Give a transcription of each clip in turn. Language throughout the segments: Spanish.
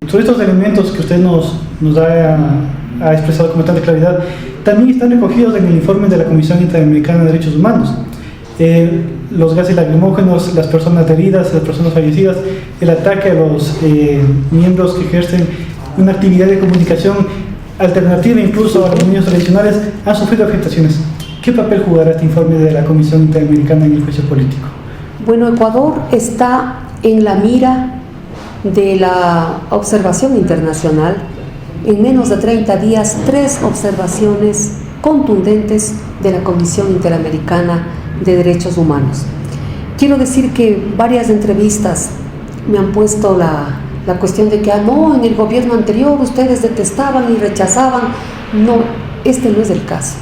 sobre estos elementos que usted nos ha expresado con tanta claridad, también están recogidos en el informe de la Comisión Interamericana de Derechos Humanos. Los gases lacrimógenos, las personas heridas, las personas fallecidas, el ataque a los miembros que ejercen una actividad de comunicación alternativa incluso a los medios tradicionales, han sufrido afectaciones. ¿Qué papel jugará este informe de la Comisión Interamericana en el juicio político? Bueno, Ecuador está en la mira de la observación internacional. En menos de 30 días, 3 observaciones contundentes de la Comisión Interamericana de Derechos Humanos. Quiero decir que varias entrevistas me han puesto la cuestión de que no, en el gobierno anterior ustedes detestaban y rechazaban. No, este no es el caso,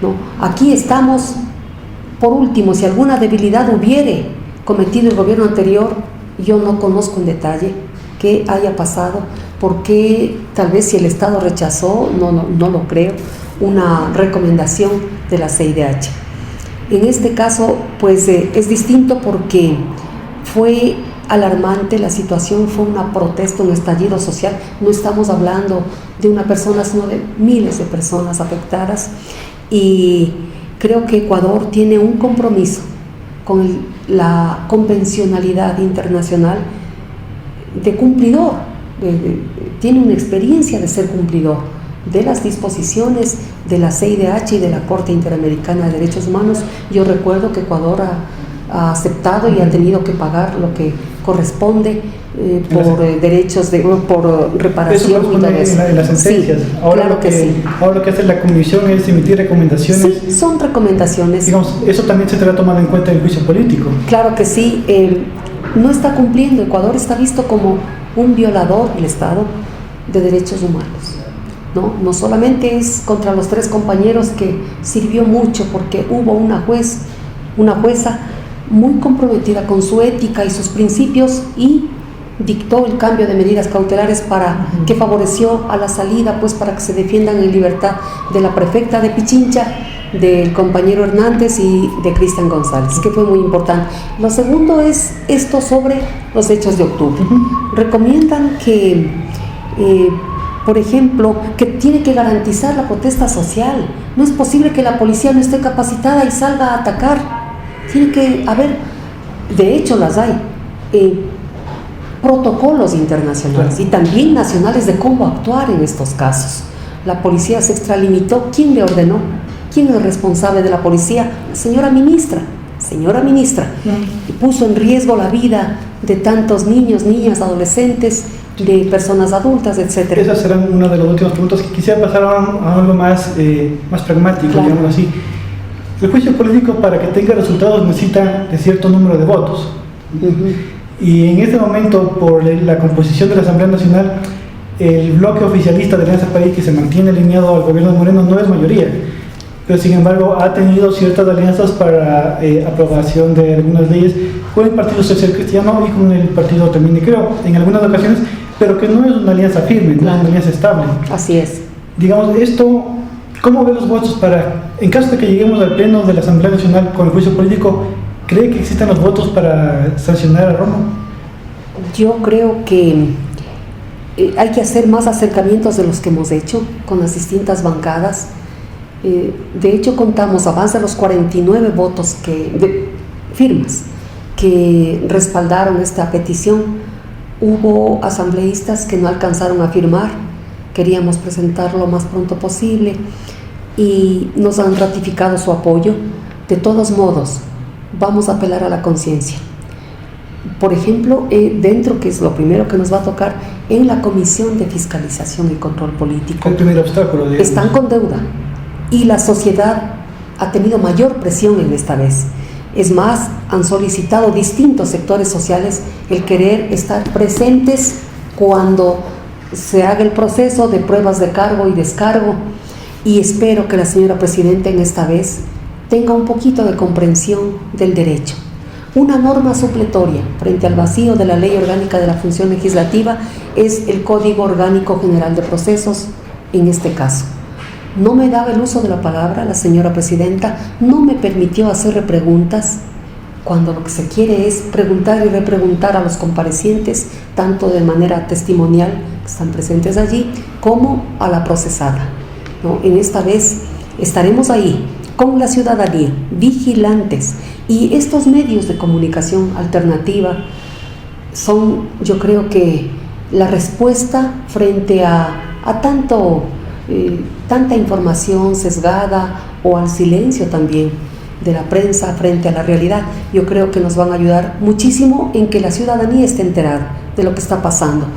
¿no? Aquí estamos, por último, si alguna debilidad hubiere cometido el gobierno anterior, yo no conozco en detalle qué haya pasado, porque tal vez si el Estado rechazó, no lo creo, una recomendación de la CIDH. En este caso, pues es distinto porque fue alarmante la situación, fue una protesta, un estallido social. No estamos hablando de una persona, sino de miles de personas afectadas, y creo que Ecuador tiene un compromiso con la convencionalidad internacional de cumplidor, tiene una experiencia de ser cumplidor de las disposiciones de la CIDH y de la Corte Interamericana de Derechos Humanos. Yo recuerdo que Ecuador ha aceptado y ha tenido que pagar lo que corresponde por derechos, por reparación. Eso corresponde en las sentencias. Sí, ahora claro que sí. Ahora lo que hace la Comisión es emitir recomendaciones. Sí, son recomendaciones. Digamos, eso también se te va a tomar en cuenta en el juicio político. Claro que sí. No está cumpliendo. Ecuador está visto como un violador, el Estado, de derechos humanos. No solamente es contra los 3 compañeros, que sirvió mucho porque hubo una jueza muy comprometida con su ética y sus principios, y dictó el cambio de medidas cautelares que favoreció a la salida, pues para que se defiendan en libertad de la prefecta de Pichincha, del compañero Hernández y de Cristian González, que fue muy importante. Lo segundo es esto sobre los hechos de octubre. Recomiendan que por ejemplo, que tiene que garantizar la protesta social. No es posible que la policía no esté capacitada y salga a atacar. Tiene que haber, de hecho las hay, protocolos internacionales y también nacionales de cómo actuar en estos casos. La policía se extralimitó. ¿Quién le ordenó? ¿Quién es el responsable de la policía? La señora ministra, y puso en riesgo la vida de tantos niños, niñas, adolescentes, de personas adultas, etc. Esas serán una de las últimas preguntas que quisiera pasar a algo más pragmático, claro. Digámoslo así. El juicio político, para que tenga resultados, necesita de cierto número de votos. Y en este momento, por la composición de la Asamblea Nacional, el bloque oficialista de Alianza País, que se mantiene alineado al gobierno de Moreno, no es mayoría, pero sin embargo ha tenido ciertas alianzas para aprobación de algunas leyes con el Partido Social Cristiano y con el Partido también de Creo, en algunas ocasiones, pero que no es una alianza firme, no es una alianza estable. Así es. Digamos, esto, ¿cómo ve los votos para, en caso de que lleguemos al pleno de la Asamblea Nacional con el juicio político, cree que existan los votos para sancionar a Romo? Yo creo que hay que hacer más acercamientos de los que hemos hecho con las distintas bancadas. De hecho, contamos a más de los 49 votos firmas que respaldaron esta petición. Hubo asambleístas que no alcanzaron a firmar, queríamos presentarlo lo más pronto posible y nos han ratificado su apoyo. De todos modos, vamos a apelar a la conciencia. Por ejemplo, dentro, que es lo primero que nos va a tocar, en la Comisión de Fiscalización y Control Político, el primer obstáculo, digamos. Están con deuda y la sociedad ha tenido mayor presión en esta vez. Es más, han solicitado distintos sectores sociales el querer estar presentes cuando se haga el proceso de pruebas de cargo y descargo, y espero que la señora Presidenta en esta vez tenga un poquito de comprensión del derecho. Una norma supletoria frente al vacío de la Ley Orgánica de la Función Legislativa es el Código Orgánico General de Procesos en este caso. No me daba el uso de la palabra la señora Presidenta, no me permitió hacerle preguntas cuando lo que se quiere es preguntar y repreguntar a los comparecientes, tanto de manera testimonial, que están presentes allí, como a la procesada, ¿no? En esta vez estaremos ahí con la ciudadanía, vigilantes, y estos medios de comunicación alternativa son, yo creo que, la respuesta frente a tanta información sesgada o al silencio también de la prensa frente a la realidad. Yo creo que nos van a ayudar muchísimo en que la ciudadanía esté enterada de lo que está pasando.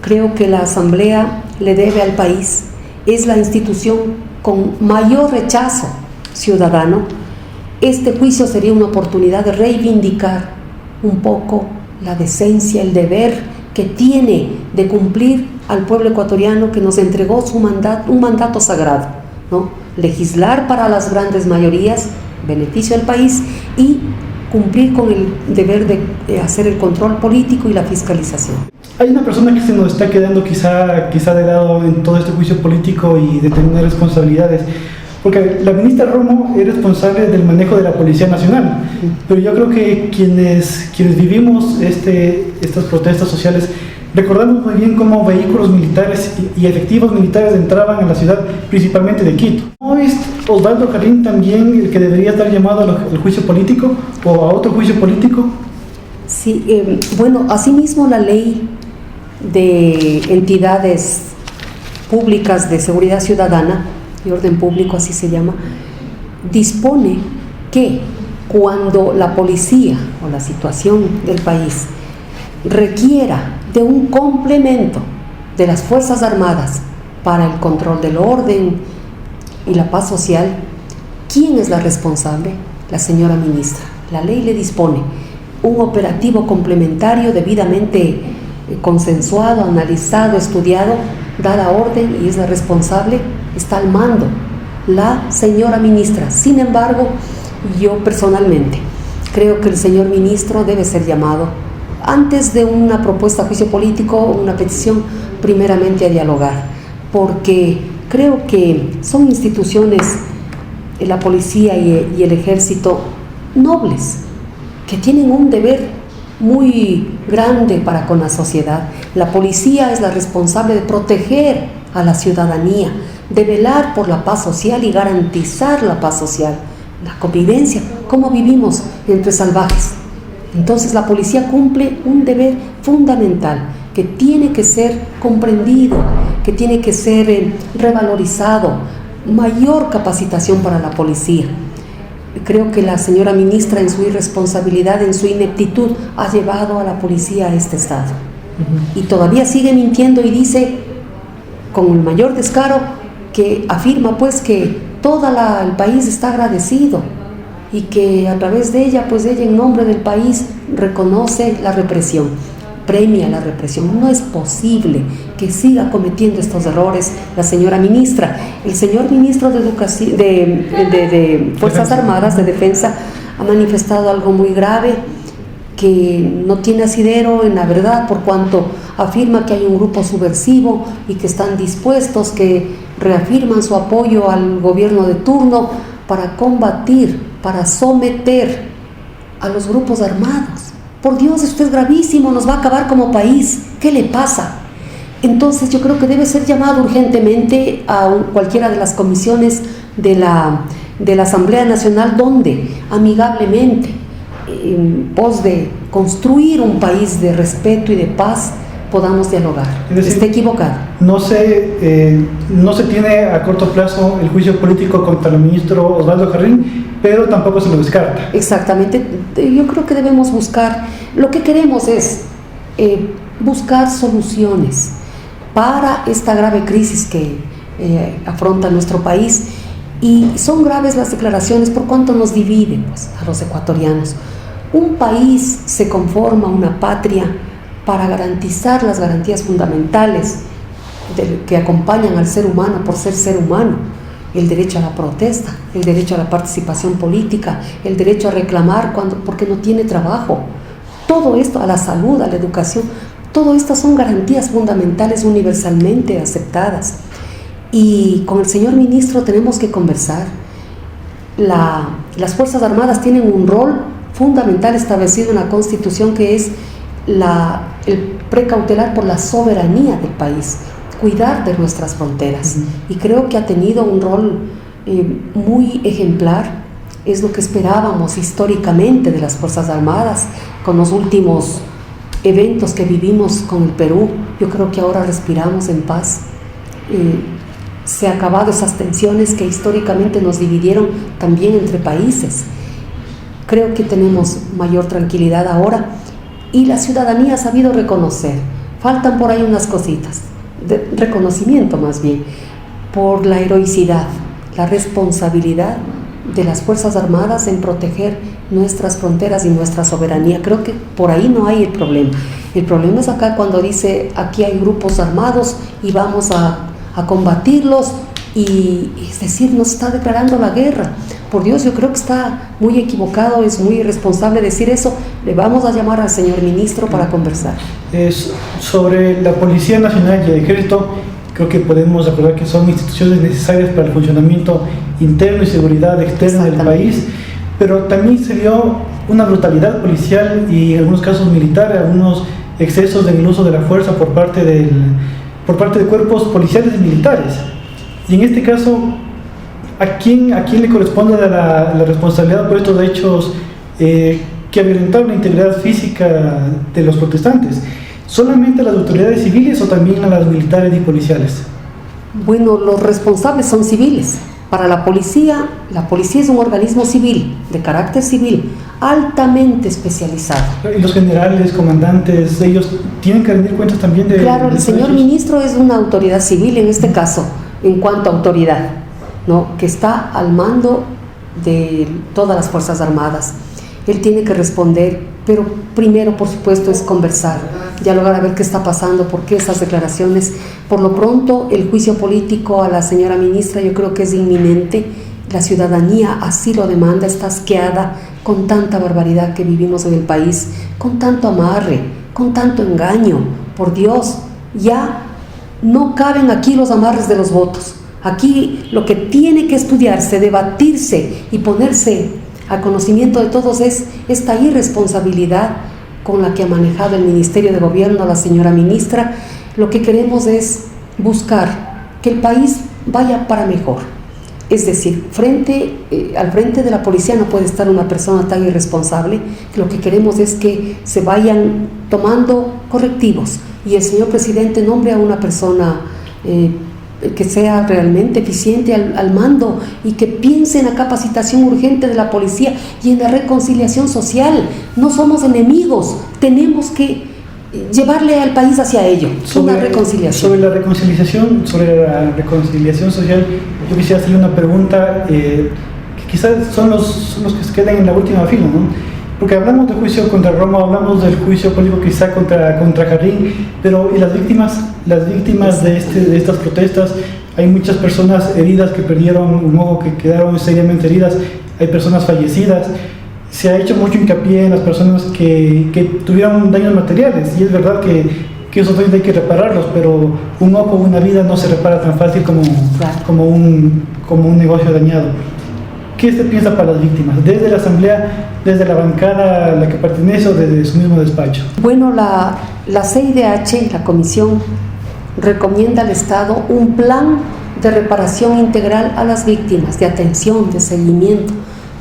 Creo que la Asamblea le debe al país, es la institución con mayor rechazo ciudadano. Este juicio sería una oportunidad de reivindicar un poco la decencia, el deber que tiene de cumplir al pueblo ecuatoriano que nos entregó su mandato, un mandato sagrado, ¿no? Legislar para las grandes mayorías, beneficio al país, y cumplir con el deber de hacer el control político y la fiscalización. Hay una persona que se nos está quedando quizá de lado en todo este juicio político y de tener responsabilidades, porque la ministra Romo es responsable del manejo de la Policía Nacional, pero yo creo que quienes vivimos estas protestas sociales recordamos muy bien cómo vehículos militares y efectivos militares entraban a la ciudad, principalmente de Quito. ¿No es Osvaldo Jarrín también el que debería estar llamado al juicio político o a otro juicio político? Sí, bueno, asimismo la ley de entidades públicas de seguridad ciudadana y orden público, así se llama, dispone que cuando la policía o la situación del país requiera de un complemento de las Fuerzas Armadas para el control del orden y la paz social, ¿quién es la responsable? La señora ministra. La ley le dispone un operativo complementario debidamente consensuado, analizado, estudiado, da la orden y es la responsable, está al mando la señora ministra. Sin embargo, yo personalmente creo que el señor ministro debe ser llamado antes de una propuesta a juicio político, una petición, primeramente a dialogar, porque creo que son instituciones, la policía y el ejército, nobles, que tienen un deber muy grande para con la sociedad. La policía es la responsable de proteger a la ciudadanía, de velar por la paz social y garantizar la paz social, la convivencia, cómo vivimos entre salvajes. Entonces la policía cumple un deber fundamental que tiene que ser comprendido, que tiene que ser revalorizado, mayor capacitación para la policía. Creo que la señora ministra, en su irresponsabilidad, en su ineptitud, ha llevado a la policía a este estado. Y todavía sigue mintiendo y dice, con el mayor descaro, que afirma pues que todo el país está agradecido y que a través de ella, pues ella en nombre del país reconoce la represión, premia la represión. No es posible que siga cometiendo estos errores la señora ministra. El señor ministro de Educación, de Fuerzas Armadas, de Defensa, ha manifestado algo muy grave, que no tiene asidero en la verdad, por cuanto afirma que hay un grupo subversivo y que están dispuestos, que reafirman su apoyo al gobierno de turno para combatir, para someter a los grupos armados. Por Dios, esto es gravísimo, nos va a acabar como país. ¿Qué le pasa? Entonces yo creo que debe ser llamado urgentemente a cualquiera de las comisiones de la Asamblea Nacional, donde amigablemente, en pos de construir un país de respeto y de paz, podamos dialogar. Es decir, está equivocado. No se tiene a corto plazo el juicio político contra el ministro Osvaldo Jarrín, pero tampoco se lo descarta. Exactamente. Yo creo que debemos buscar, lo que queremos es buscar soluciones para esta grave crisis que afronta nuestro país. Y son graves las declaraciones por cuanto nos dividen, pues, a los ecuatorianos. Un país se conforma, una patria, para garantizar las garantías fundamentales que acompañan al ser humano por ser humano: el derecho a la protesta, el derecho a la participación política, el derecho a reclamar porque no tiene trabajo. Todo esto, a la salud, a la educación, todo esto son garantías fundamentales universalmente aceptadas. Y con el señor ministro tenemos que conversar. Las Fuerzas Armadas tienen un rol fundamental establecido en la Constitución, que es el precautelar por la soberanía del país, cuidar de nuestras fronteras. Y creo que ha tenido un rol muy ejemplar. Es lo que esperábamos históricamente de las Fuerzas Armadas con los últimos eventos que vivimos con el Perú. Yo creo que ahora respiramos en paz. Se han acabado esas tensiones que históricamente nos dividieron también entre países. Creo que tenemos mayor tranquilidad ahora y la ciudadanía ha sabido reconocer. Faltan por ahí unas cositas, de reconocimiento más bien, por la heroicidad, la responsabilidad de las Fuerzas Armadas en proteger nuestras fronteras y nuestra soberanía. Creo que por ahí no hay el problema. El problema es acá cuando dice, aquí hay grupos armados y vamos a combatirlos, y es decir, nos está declarando la guerra. Por Dios, yo creo que está muy equivocado, es muy irresponsable decir eso. Le vamos a llamar al señor ministro para conversar. Sobre la Policía Nacional y el Ejército, creo que podemos acordar que son instituciones necesarias para el funcionamiento interno y seguridad externa del país, pero también se dio una brutalidad policial y en algunos casos militar, algunos excesos en el uso de la fuerza por parte de cuerpos policiales y militares. Y en este caso, ¿a quién le corresponde la responsabilidad por estos hechos que violentaron la integridad física de los protestantes? ¿Solamente a las autoridades civiles o también a las militares y policiales? Bueno, los responsables son civiles. Para la policía es un organismo civil, de carácter civil, altamente especializado. ¿Y los generales, comandantes, ellos tienen que rendir cuentas también de...? Claro, el señor ministro es una autoridad civil en este caso, en cuanto a autoridad, ¿no?, que está al mando de todas las Fuerzas Armadas. Él tiene que responder, pero primero, por supuesto, es conversar, dialogar, a ver qué está pasando, por qué esas declaraciones. Por lo pronto, el juicio político a la señora ministra yo creo que es inminente. La ciudadanía así lo demanda, está asqueada con tanta barbaridad que vivimos en el país, con tanto amarre, con tanto engaño. Por Dios, ya no caben aquí los amarres de los votos. Aquí lo que tiene que estudiarse, debatirse y ponerse a conocimiento de todos es esta irresponsabilidad con la que ha manejado el Ministerio de Gobierno, la señora ministra. Lo que queremos es buscar que el país vaya para mejor. Es decir, al frente de la policía no puede estar una persona tan irresponsable. Lo que queremos es que se vayan tomando correctivos y el señor presidente nombre a una persona que sea realmente eficiente al mando y que piense en la capacitación urgente de la policía y en la reconciliación social. No somos enemigos, tenemos que llevarle al país hacia ello, una reconciliación. Sobre la reconciliación social, yo quisiera hacerle una pregunta que quizás son los que se quedan en la última fila, ¿no? Porque hablamos del juicio contra Roma, hablamos del juicio político quizá contra Jarrín, pero ¿y las víctimas de estas protestas? Hay muchas personas heridas que perdieron un ojo, que quedaron seriamente heridas, hay personas fallecidas. Se ha hecho mucho hincapié en las personas que tuvieron daños materiales, y es verdad que esos daños hay que repararlos, pero un ojo o una vida no se repara tan fácil como un negocio dañado. ¿Qué se piensa para las víctimas? Desde la Asamblea, desde la bancada a la que pertenece o desde su mismo despacho. Bueno, la CIDH, la Comisión, recomienda al Estado un plan de reparación integral a las víctimas, de atención, de seguimiento.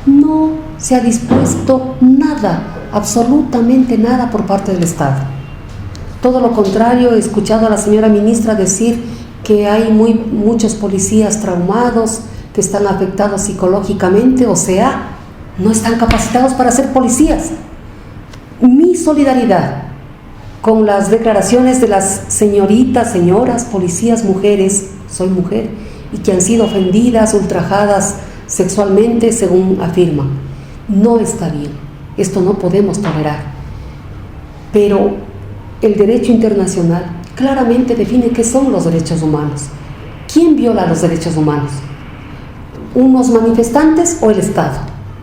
No se ha dispuesto nada, absolutamente nada por parte del Estado. Todo lo contrario, he escuchado a la señora ministra decir que hay muchos policías traumados, que están afectados psicológicamente, o sea, no están capacitados para ser policías. Mi solidaridad con las declaraciones de las señoritas, señoras, policías, mujeres, soy mujer, y que han sido ofendidas, ultrajadas sexualmente, según afirman. No está bien, esto no podemos tolerar. Pero el derecho internacional claramente define qué son los derechos humanos. ¿Quién viola los derechos humanos? ¿Unos manifestantes o el Estado?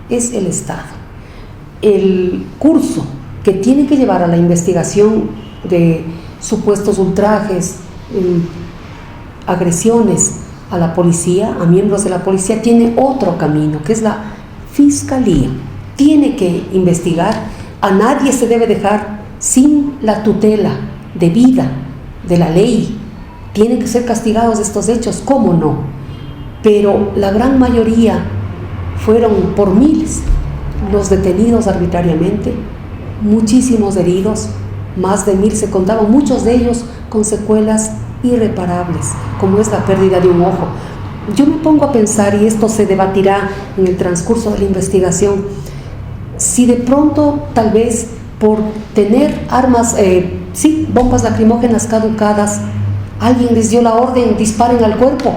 Es el Estado. El curso que tiene que llevar a la investigación de supuestos ultrajes, agresiones a la policía, a miembros de la policía, tiene otro camino, que es la Fiscalía. tiene que investigar. A nadie se debe dejar sin la tutela debida de la ley. Tienen que ser castigados estos hechos, ¿cómo no? Pero la gran mayoría fueron por miles los detenidos arbitrariamente, muchísimos heridos, más de 1000 se contaban, muchos de ellos con secuelas irreparables, como es la pérdida de un ojo. Yo me pongo a pensar, y esto se debatirá en el transcurso de la investigación, si de pronto, tal vez por tener armas, bombas lacrimógenas caducadas, alguien les dio la orden: disparen al cuerpo,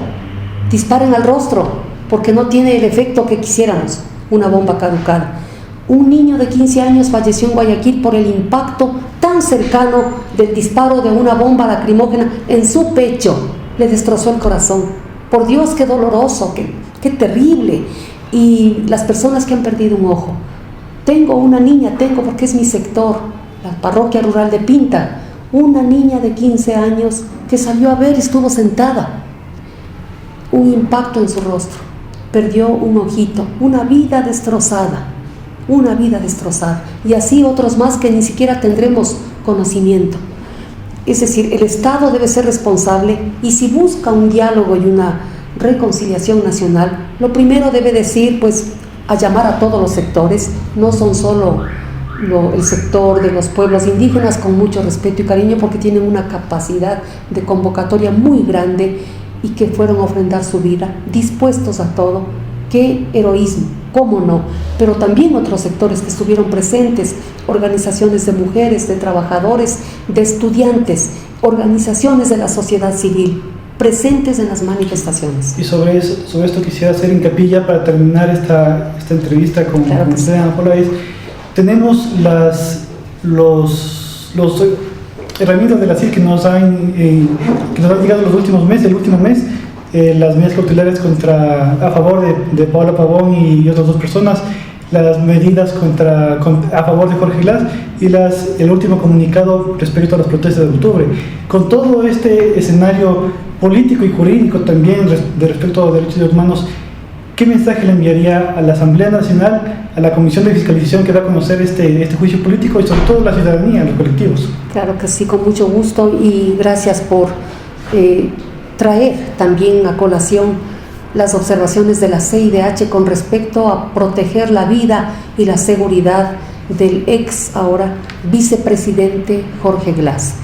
disparen al rostro, porque no tiene el efecto que quisiéramos, una bomba caducada. Un niño de 15 años falleció en Guayaquil por el impacto tan cercano del disparo de una bomba lacrimógena en su pecho. Le destrozó el corazón. Por Dios, qué doloroso, qué terrible. Y las personas que han perdido un ojo. Tengo una niña, porque es mi sector, la parroquia rural de Pinta, una niña de 15 años que salió a ver, estuvo sentada. Un impacto en su rostro. Perdió un ojito, una vida destrozada. Una vida destrozada, y así otros más que ni siquiera tendremos conocimiento. Es decir, el Estado debe ser responsable, y si busca un diálogo y una reconciliación nacional, lo primero debe decir, pues, a llamar a todos los sectores, no son solo el sector de los pueblos indígenas, con mucho respeto y cariño, porque tienen una capacidad de convocatoria muy grande y que fueron a ofrendar su vida, dispuestos a todo. ¡Qué heroísmo! ¿Cómo no? Pero también otros sectores que estuvieron presentes, organizaciones de mujeres, de trabajadores, de estudiantes, organizaciones de la sociedad civil, presentes en las manifestaciones. Y sobre esto quisiera hacer hincapié para terminar esta entrevista con usted, Ana Paula. Tenemos las herramientas de la CIR que nos han llegado los últimos meses, el último mes. Las medidas cautelares a favor de Paola Pavón y otras 2 personas, las medidas a favor de Jorge Glass y el último comunicado respecto a las protestas de octubre. Con todo este escenario político y jurídico también de respecto a los derechos humanos, ¿qué mensaje le enviaría a la Asamblea Nacional, a la Comisión de Fiscalización que va a conocer este juicio político, y sobre todo a la ciudadanía, a los colectivos? Claro que sí, con mucho gusto, y gracias por traer también a colación las observaciones de la CIDH con respecto a proteger la vida y la seguridad del ahora vicepresidente Jorge Glass.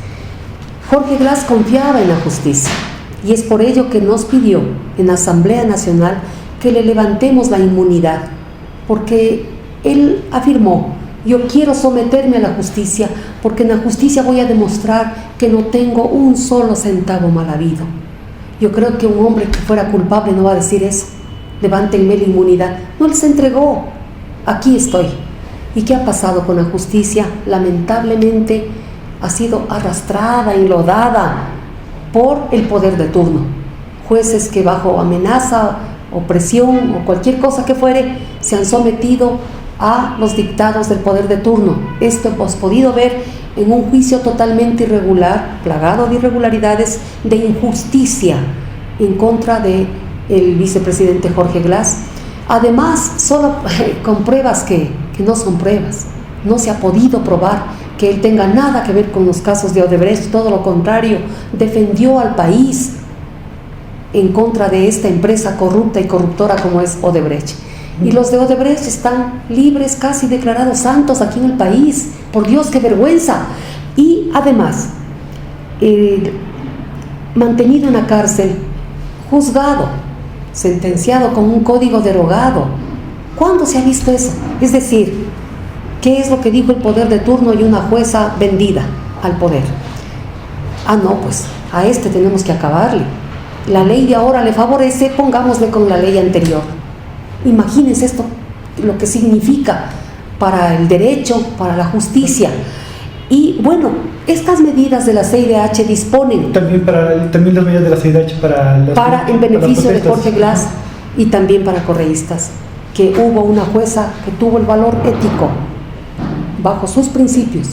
Jorge Glass confiaba en la justicia, y es por ello que nos pidió en la Asamblea Nacional que le levantemos la inmunidad, porque él afirmó: yo quiero someterme a la justicia, porque en la justicia voy a demostrar que no tengo un solo centavo mal habido. Yo creo que un hombre que fuera culpable no va a decir eso: levántenme la inmunidad. No les entregó, aquí estoy. ¿Y qué ha pasado con la justicia? Lamentablemente ha sido arrastrada, enlodada por el poder de turno. Jueces que bajo amenaza, opresión o cualquier cosa que fuere, se han sometido a los dictados del poder de turno. Esto hemos podido ver en un juicio totalmente irregular, plagado de irregularidades, de injusticia en contra del vicepresidente Jorge Glass. Además, solo con pruebas que no son pruebas. No se ha podido probar que él tenga nada que ver con los casos de Odebrecht, todo lo contrario, defendió al país en contra de esta empresa corrupta y corruptora como es Odebrecht. Y los de Odebrecht están libres, casi declarados santos aquí en el país. Por Dios, qué vergüenza. Y además, mantenido en la cárcel, juzgado, sentenciado con un código derogado. ¿Cuándo se ha visto eso? Es decir, ¿qué es lo que dijo el poder de turno y una jueza vendida al poder? No, pues a este tenemos que acabarle. La ley de ahora le favorece, pongámosle con la ley anterior. Imagínense esto, lo que significa para el derecho, para la justicia. Y bueno, estas medidas de la CIDH disponen también las medidas de la CIDH para en beneficio de Jorge Glass y también para correístas, que hubo una jueza que tuvo el valor ético bajo sus principios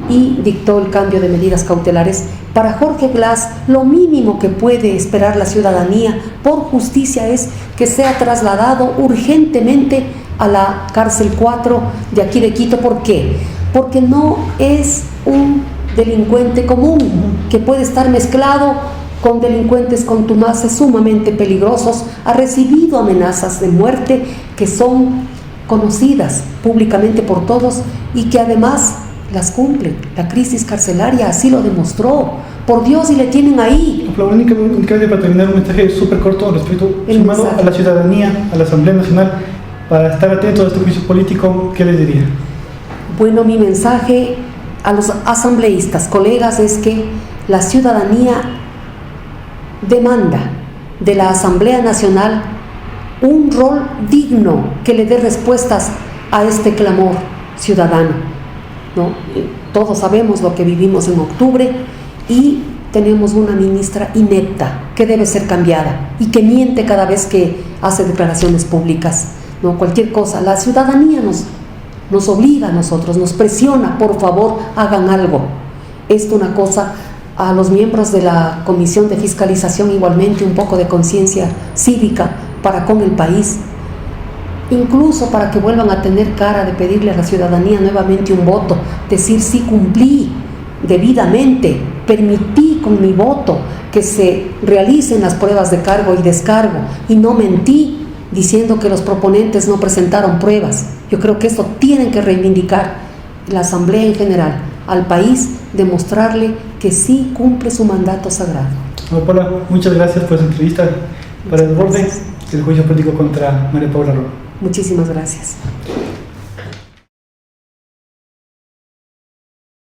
y dictó el cambio de medidas cautelares. Para Jorge Glass, lo mínimo que puede esperar la ciudadanía por justicia es que sea trasladado urgentemente a la cárcel 4 de aquí de Quito. ¿Por qué? Porque no es un delincuente común que puede estar mezclado con delincuentes contumaces sumamente peligrosos. Ha recibido amenazas de muerte que son conocidas públicamente por todos y que además las cumple. La crisis carcelaria así lo demostró. Por Dios, y le tienen ahí. La única para terminar, un mensaje súper corto respecto sumado a la ciudadanía, a la Asamblea Nacional, para estar atentos a este juicio político, ¿qué les diría? Bueno, mi mensaje a los asambleístas, colegas, es que la ciudadanía demanda de la Asamblea Nacional un rol digno que le dé respuestas a este clamor ciudadano, ¿no? Todos sabemos lo que vivimos en octubre y tenemos una ministra inepta que debe ser cambiada y que miente cada vez que hace declaraciones públicas, ¿no? Cualquier cosa, la ciudadanía nos obliga a nosotros, nos presiona, por favor, hagan algo. Esto una cosa, a los miembros de la Comisión de Fiscalización igualmente un poco de conciencia cívica para con el país, incluso para que vuelvan a tener cara de pedirle a la ciudadanía nuevamente un voto, decir sí cumplí debidamente, permití con mi voto que se realicen las pruebas de cargo y descargo y no mentí diciendo que los proponentes no presentaron pruebas. Yo creo que esto tienen que reivindicar la Asamblea en general, al país, demostrarle que sí cumple su mandato sagrado. Paula, muchas gracias por su entrevista. Para el borde del juicio político contra María Paula Roa. Muchísimas gracias.